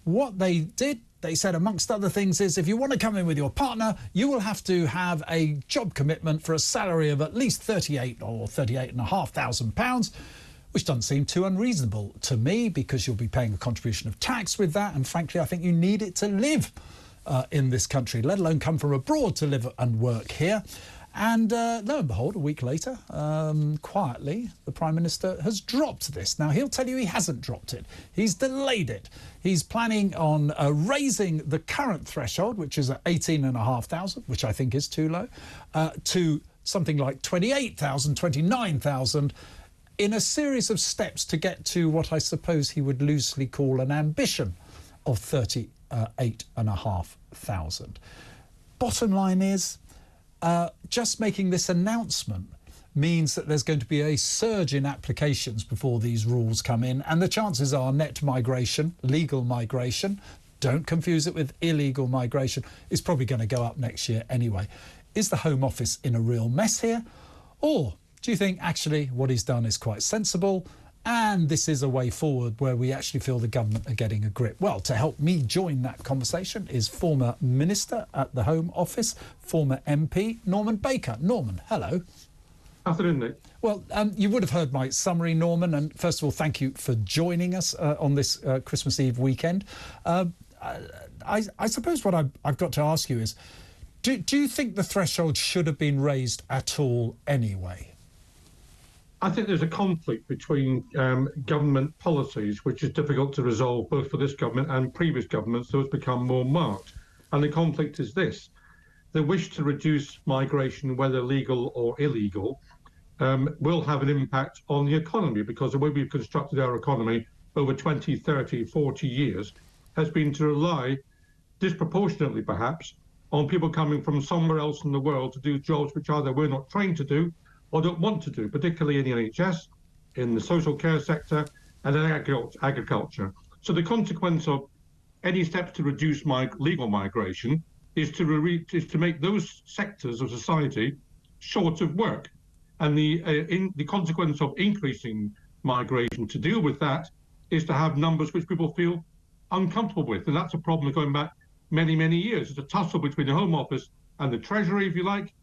What they did, they said, amongst other things, is if you want to come in with your partner, you will have to have a job commitment for a salary of at least £38,000 or £38,500, which doesn't seem too unreasonable to me, because you'll be paying a contribution of tax with that. And frankly, I think you need it to live in this country, let alone come from abroad to live and work here. And lo and behold, a week later, quietly, the Prime Minister has dropped this. Now, he'll tell you he hasn't dropped it. He's delayed it. He's planning on raising the current threshold, which is at 18,500, which I think is too low, to something like 28,000, 29,000, in a series of steps to get to what I suppose he would loosely call an ambition of 38,500. Bottom line is, just making this announcement means that there's going to be a surge in applications before these rules come in, and the chances are net migration, legal migration, don't confuse it with illegal migration, is probably going to go up next year anyway. Is the Home Office in a real mess here? Or do you think actually what he's done is quite sensible, and this is a way forward where we actually feel the government are getting a grip? Well, to help me join that conversation is former Minister at the Home Office, former MP, Norman Baker. Norman, hello. Afternoon, Nick. Well, you would have heard my summary, Norman, and first of all, thank you for joining us on this Christmas Eve weekend. I suppose what I've got to ask you is, do you think the threshold should have been raised at all anyway? I think there's a conflict between government policies, which is difficult to resolve both for this government and previous governments, so it's become more marked. And the conflict is this: the wish to reduce migration, whether legal or illegal, will have an impact on the economy, because the way we've constructed our economy over 20, 30, 40 years has been to rely disproportionately, perhaps, on people coming from somewhere else in the world to do jobs which either we're not trained to do or don't want to do, particularly in the NHS, in the social care sector, and in agriculture. So the consequence of any steps to reduce legal migration is to make those sectors of society short of work. And the consequence of increasing migration to deal with that is to have numbers which people feel uncomfortable with. And that's a problem going back many, many years. It's a tussle between the Home Office and the Treasury, if you like.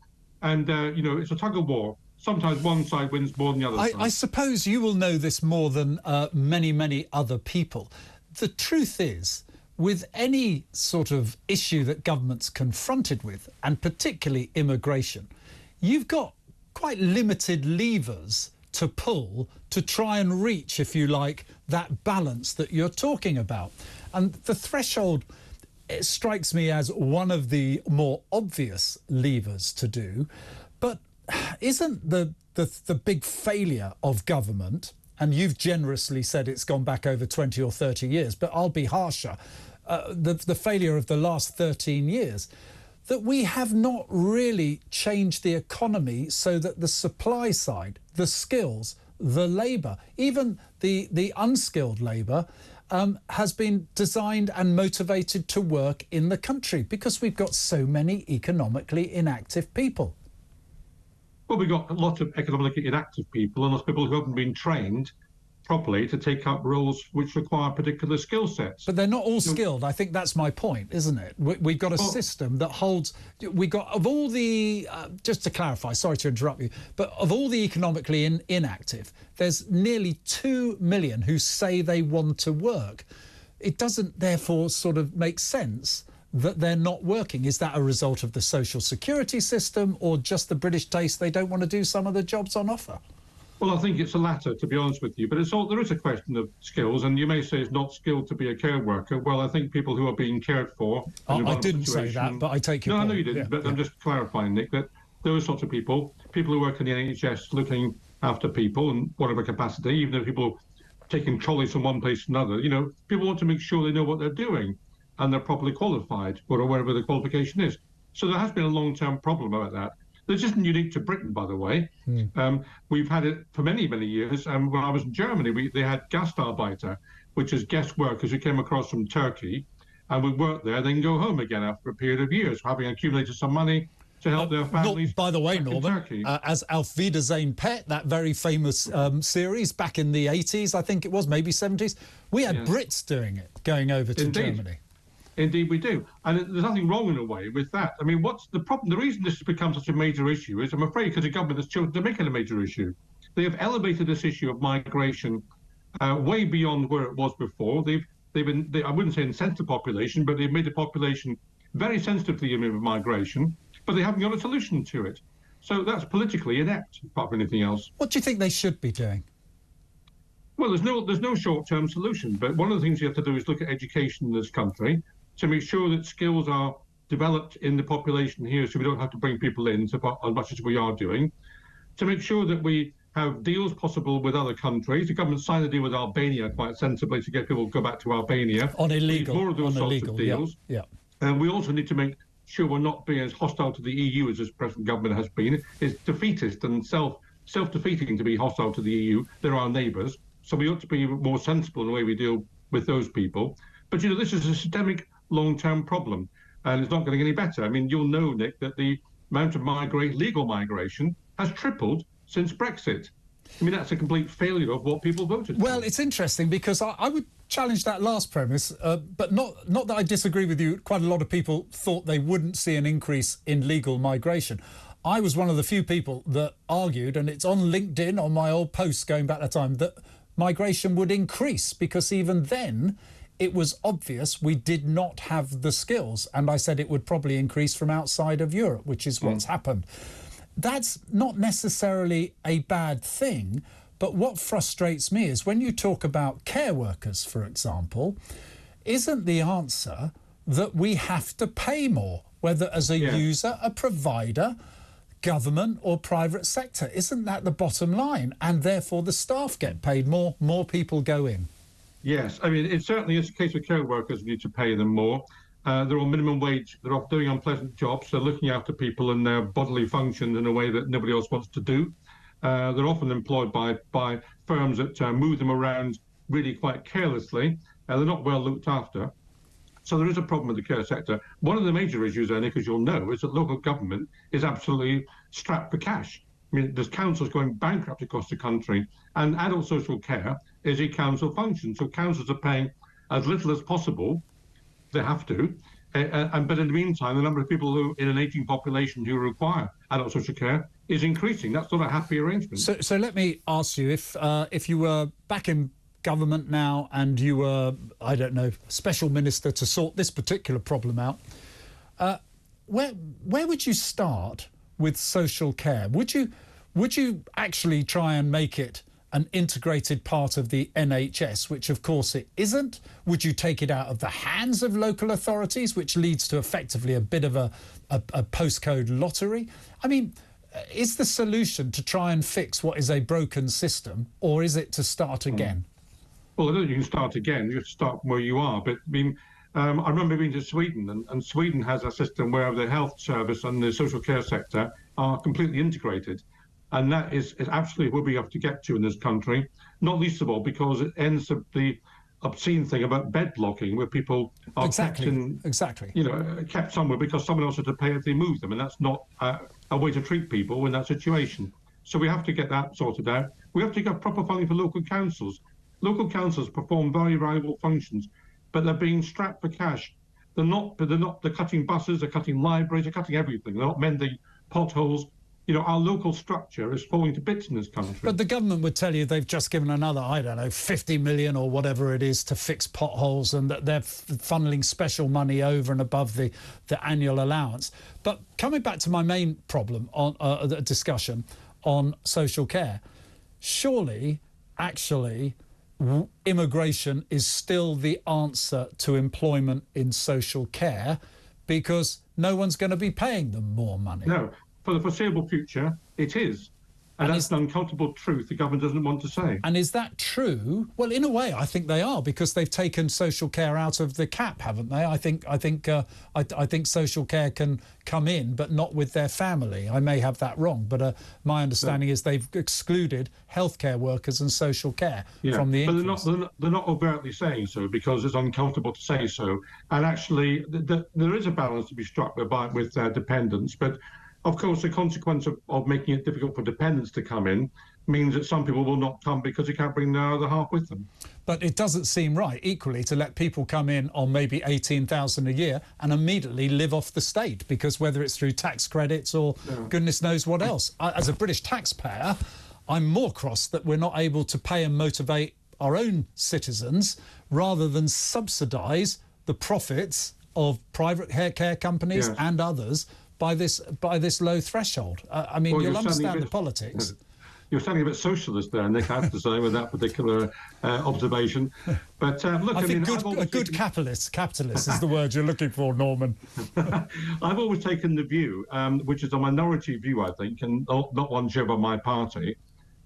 And, it's a tug of war. Sometimes one side wins more than the other side. I suppose you will know this more than many, many other people. The truth is, with any sort of issue that government's confronted with, and particularly immigration, you've got quite limited levers to pull to try and reach, if you like, that balance that you're talking about. And the threshold, it strikes me as one of the more obvious levers to do. But isn't the big failure of government, and you've generously said it's gone back over 20 or 30 years, but I'll be harsher, the failure of the last 13 years, that we have not really changed the economy so that the supply side, the skills, the labour, even the unskilled labour, has been designed and motivated to work in the country, because we've got so many economically inactive people. Well, we've got a lot of economically inactive people, and those people who haven't been trained properly to take up roles which require particular skill sets. But they're not all skilled. I think that's my point, isn't it? We've got a system that holds... We got, of all the... just to clarify, sorry to interrupt you, but of all the economically inactive, there's nearly 2 million who say they want to work. It doesn't, therefore, sort of make sense that they're not working. Is that a result of the social security system, or just the British taste they don't want to do some of the jobs on offer? Well, I think it's the latter, to be honest with you. But there is a question of skills, and you may say it's not skilled to be a care worker. Well, I think people who are being cared for... I didn't say that, but I take your point. No, I know you didn't, but I'm just clarifying, Nick, that those sorts of people who work in the NHS looking after people in whatever capacity, even if people taking trolleys from one place to another, people want to make sure they know what they're doing and they're properly qualified, or whatever the qualification is. So there has been a long-term problem about that. This isn't unique to Britain, by the way. We've had it for many, many years. When I was in Germany, they had Gastarbeiter, which is guest workers who came across from Turkey and would work there, then go home again after a period of years, having accumulated some money, to help their families. By the way, Norman, as Auf Wiedersehen Pet, that very famous series back in the 80s, I think it was, maybe 70s, we had Brits doing it, going over to Germany. Indeed we do. And there's nothing wrong in a way with that. I mean, what's the problem? The reason this has become such a major issue is, I'm afraid, because the government has chosen to make it a major issue. They have elevated this issue of migration way beyond where it was before. They've been, I wouldn't say incensed the population, but they've made the population very sensitive to the issue of migration, but they haven't got a solution to it. So that's politically inept, apart from anything else. What do you think they should be doing? Well, there's no short-term solution, but one of the things you have to do is look at education in this country to make sure that skills are developed in the population here, so we don't have to bring people in as much as we are doing, to make sure that we have deals possible with other countries. The government signed a deal with Albania quite sensibly to get people to go back to Albania. On illegal, more of those sorts of deals. Yeah. And we also need to make sure we're not being as hostile to the EU as this present government has been. It's defeatist and self-defeating to be hostile to the EU. They're our neighbours. So we ought to be more sensible in the way we deal with those people. But, this is a systemic long-term problem, and it's not getting any better. I mean, you'll know, Nick, that the amount of legal migration has tripled since Brexit. I mean, that's a complete failure of what people voted for. Well, it's interesting because I would challenge that last premise, but not that I disagree with you. Quite a lot of people thought they wouldn't see an increase in legal migration. I was one of the few people that argued, and it's on LinkedIn, on my old posts going back that time, that migration would increase because even then it was obvious we did not have the skills. And I said it would probably increase from outside of Europe, which is what's happened. That's not necessarily a bad thing. But what frustrates me is when you talk about care workers, for example, isn't the answer that we have to pay more, whether as a user, a provider, government or private sector? Isn't that the bottom line? And therefore the staff get paid more people go in. Yes, I mean, it certainly is a case of care workers. We need to pay them more. They're on minimum wage. They're off doing unpleasant jobs. They're looking after people and their bodily functions in a way that nobody else wants to do. They're often employed by firms that move them around really quite carelessly. They're not well looked after. So there is a problem with the care sector. One of the major issues there, Nick, as you'll know, is that local government is absolutely strapped for cash. I mean, there's councils going bankrupt across the country, and adult social care is a council function. So councils are paying as little as possible. They have to. But in the meantime, the number of people who in an aging population who require adult social care is increasing. That's not a happy arrangement. So let me ask you, if you were back in government now and you were, I don't know, special minister to sort this particular problem out, where would you start with social care? Would you actually try and make it an integrated part of the NHS, which of course it isn't? Would you take it out of the hands of local authorities, which leads to effectively a bit of a postcode lottery? I mean, is the solution to try and fix what is a broken system, or is it to start again? Well, I don't think you can start again. You have to start from where you are. But I mean, I remember being to Sweden, and Sweden has a system where the health service and the social care sector are completely integrated. And that is absolutely where we have to get to in this country, not least of all because it ends up the obscene thing about bed blocking, where people are kept somewhere because someone else has to pay if they move them, and that's not a way to treat people in that situation. So we have to get that sorted out. We have to get proper funding for local councils. Local councils perform very valuable functions, but they're being strapped for cash. They're cutting buses, they're cutting libraries, they're cutting everything. They're not mending potholes. Our local structure is falling to bits in this country. But the government would tell you they've just given another, I don't know, 50 million or whatever it is to fix potholes, and that they're funneling special money over and above the annual allowance. But coming back to my main problem on the discussion on social care, surely, actually, immigration is still the answer to employment in social care, because no one's going to be paying them more money. No. For the foreseeable future, it is. And that's an uncomfortable truth the government doesn't want to say. And is that true? Well, in a way, I think they are, because they've taken social care out of the cap, haven't they? I think social care can come in, but not with their family. I may have that wrong, but my understanding is they've excluded healthcare workers and social care from the increase. But they're not overtly saying so, because it's uncomfortable to say so. And actually, there is a balance to be struck with dependents, but Of course, the consequence of making it difficult for dependents to come in means that some people will not come because they can't bring their other half with them. But it doesn't seem right, equally, to let people come in on maybe 18,000 a year and immediately live off the state, because whether it's through tax credits or goodness knows what else. As a British taxpayer, I'm more cross that we're not able to pay and motivate our own citizens rather than subsidise the profits of private hair care companies and others by this low threshold. I mean, well, you'll understand the politics. You're sounding a bit socialist there, Nick, I have to say, with that particular observation. But look, I think a good capitalist is the word you're looking for, Norman. I've always taken the view, which is a minority view, I think, and not one shared by my party,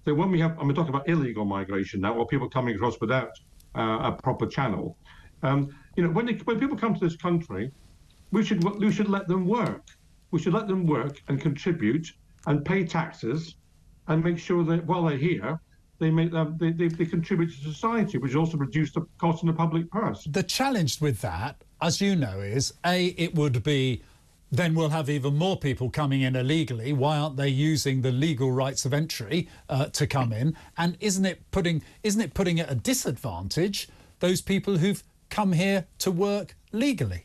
that when we have, I'm talking about illegal migration now, or people coming across without a proper channel, when people come to this country, we should let them work. We should let them work and contribute and pay taxes and make sure that while they're here, they contribute to society, which also reduce the cost in the public purse. The challenge with that, as you know, is it would be, then we'll have even more people coming in illegally. Why aren't they using the legal rights of entry to come in? And isn't it putting at a disadvantage those people who've come here to work legally?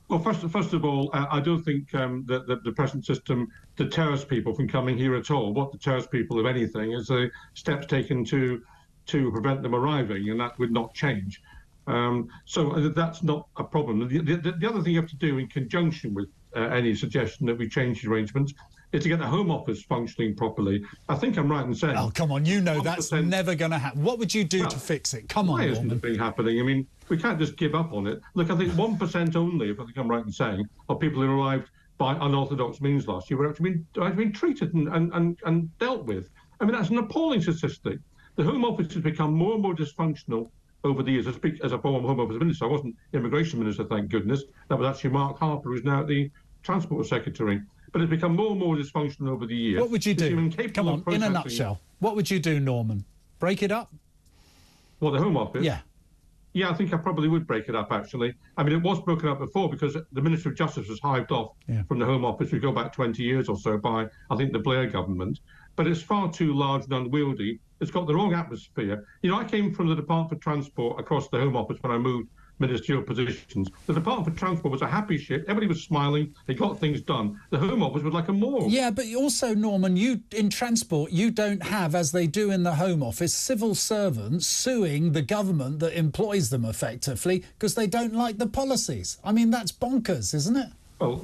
Well, first of all, I don't think that the present system deters people from coming here at all. What deters people, if anything, is the steps taken to prevent them arriving, and that would not change. So that's not a problem. The other thing you have to do in conjunction with any suggestion that we change the arrangements is to get the Home Office functioning properly. I think I'm right in saying... Oh, come on, you know that's never going to happen. What would you do to fix it? Come on, Why isn't Norman. it been happening? I mean, we can't just give up on it. Look, I think 1% only, if I think I'm right in saying, of people who arrived by unorthodox means last year were actually been treated and dealt with. I mean, that's an appalling statistic. The Home Office has become more and more dysfunctional over the years. I speak as a former Home Office Minister. I wasn't Immigration Minister, thank goodness. That was actually Mark Harper, who's now the Transport Secretary. But it's become more and more dysfunctional over the years. What would you do? Come on, in a nutshell. What would you do, Norman? Break it up? Well, the Home Office? Yeah. Yeah, I think I probably would break it up, actually. I mean, it was broken up before because the Minister of Justice was hived off from the Home Office. We go back 20 years or so by, I think, the Blair government. But it's far too large and unwieldy. It's got the wrong atmosphere. You know, I came from the Department for Transport across the Home Office when I moved ministerial positions. The Department for Transport was a happy ship. Everybody was smiling. They got things done. The Home Office was like a morgue. Yeah, but also, Norman, in transport, you don't have, as they do in the Home Office, civil servants suing the government that employs them effectively because they don't like the policies. I mean, that's bonkers, isn't it? Well,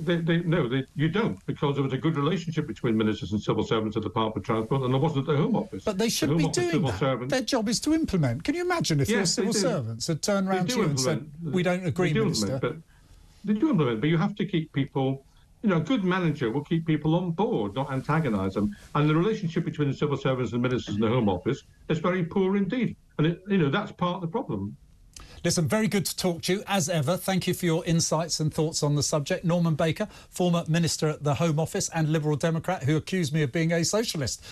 you don't, because there was a good relationship between ministers and civil servants at the Department of Transport, and there wasn't at the Home Office. But they should be doing that. Their job is to implement. Can you imagine if your civil servants had turned around to you and said, we don't agree, Minister? They do implement, but you have to keep people, a good manager will keep people on board, not antagonise them. And the relationship between the civil servants and ministers in the Home Office is very poor indeed. And, that's part of the problem. Listen, very good to talk to you, as ever. Thank you for your insights and thoughts on the subject. Norman Baker, former Minister at the Home Office and Liberal Democrat who accused me of being a socialist.